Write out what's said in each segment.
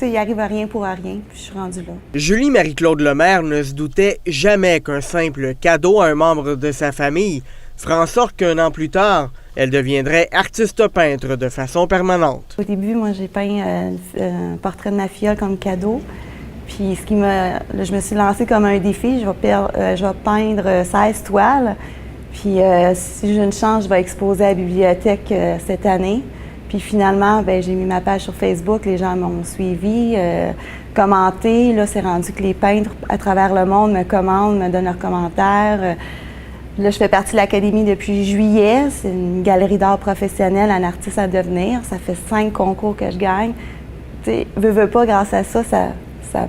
il arrive à rien pour rien, puis je suis rendue là. Julie Marie-Claude Lemaire ne se doutait jamais qu'un simple cadeau à un membre de sa famille fera en sorte qu'un an plus tard, elle deviendrait artiste peintre de façon permanente. Au début, moi, j'ai peint un portrait de ma filleule comme cadeau. Puis je me suis lancée comme un défi. Je vais peindre 16 toiles. Puis si j'ai une chance, je vais exposer à la bibliothèque cette année. Puis finalement, j'ai mis ma page sur Facebook. Les gens m'ont suivi, commenté. Là, c'est rendu que les peintres à travers le monde me commandent, me donnent leurs commentaires. Là, je fais partie de l'Académie depuis juillet. C'est une galerie d'art professionnelle, un artiste à devenir. Ça fait 5 concours que je gagne. Tu sais, veux pas, grâce à ça, ça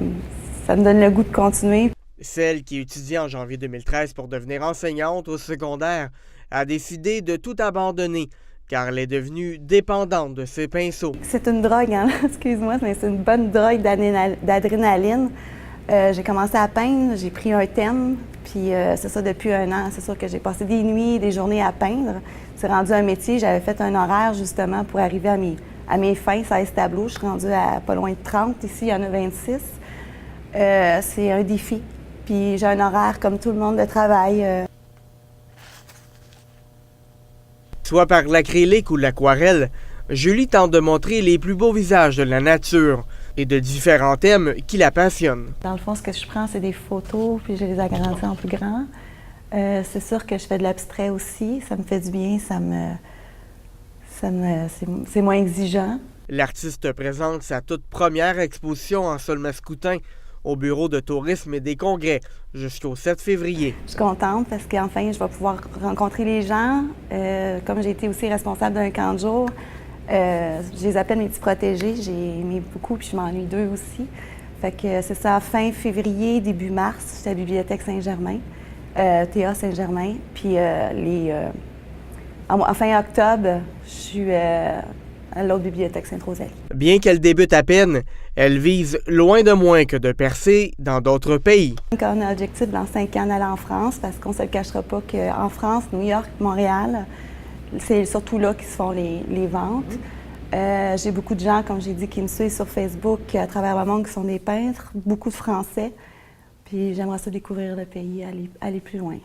me donne le goût de continuer. Celle qui étudiait en janvier 2013 pour devenir enseignante au secondaire a décidé de tout abandonner car elle est devenue dépendante de ses pinceaux. C'est une drogue, hein? Excuse-moi, mais c'est une bonne drogue d'adrénaline. J'ai commencé à peindre, j'ai pris un thème, puis c'est ça depuis un an. C'est sûr que j'ai passé des nuits, des journées à peindre. C'est rendu un métier, j'avais fait un horaire justement pour arriver à mes fins, 16 tableaux. Je suis rendue à pas loin de 30, ici il y en a 26. C'est un défi, puis j'ai un horaire comme tout le monde de travail. Soit par l'acrylique ou l'aquarelle, Julie tente de montrer les plus beaux visages de la nature et de différents thèmes qui la passionnent. Dans le fond, ce que je prends, c'est des photos, puis je les agrandis en plus grand. C'est sûr que je fais de l'abstrait aussi, ça me fait du bien, c'est moins exigeant. L'artiste présente sa toute première exposition en sol mascoutin au Bureau de tourisme et des congrès jusqu'au 7 février. Je suis contente parce qu'enfin, je vais pouvoir rencontrer les gens. Comme j'ai été aussi responsable d'un camp de jour, je les appelle mes petits protégés. J'ai aimé beaucoup, puis je m'ennuie d'eux aussi. Fait que c'est ça, fin février, début mars, j'étais à la Bibliothèque Saint-Germain, Théa Saint-Germain. Puis en fin octobre, je suis à l'autre bibliothèque Sainte-Rosalie. Bien qu'elle débute à peine, elle vise loin de moins que de percer dans d'autres pays. On a l'objectif dans 5 ans d'aller en France, parce qu'on ne se le cachera pas qu'en France, New York, Montréal, c'est surtout là qu'ils se font les ventes. J'ai beaucoup de gens, comme j'ai dit, qui me suivent sur Facebook à travers le monde qui sont des peintres, beaucoup de Français. Puis j'aimerais ça découvrir le pays, aller plus loin.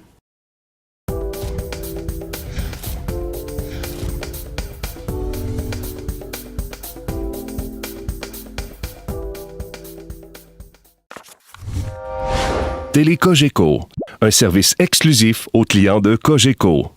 Télé Cogeco, un service exclusif aux clients de Cogeco.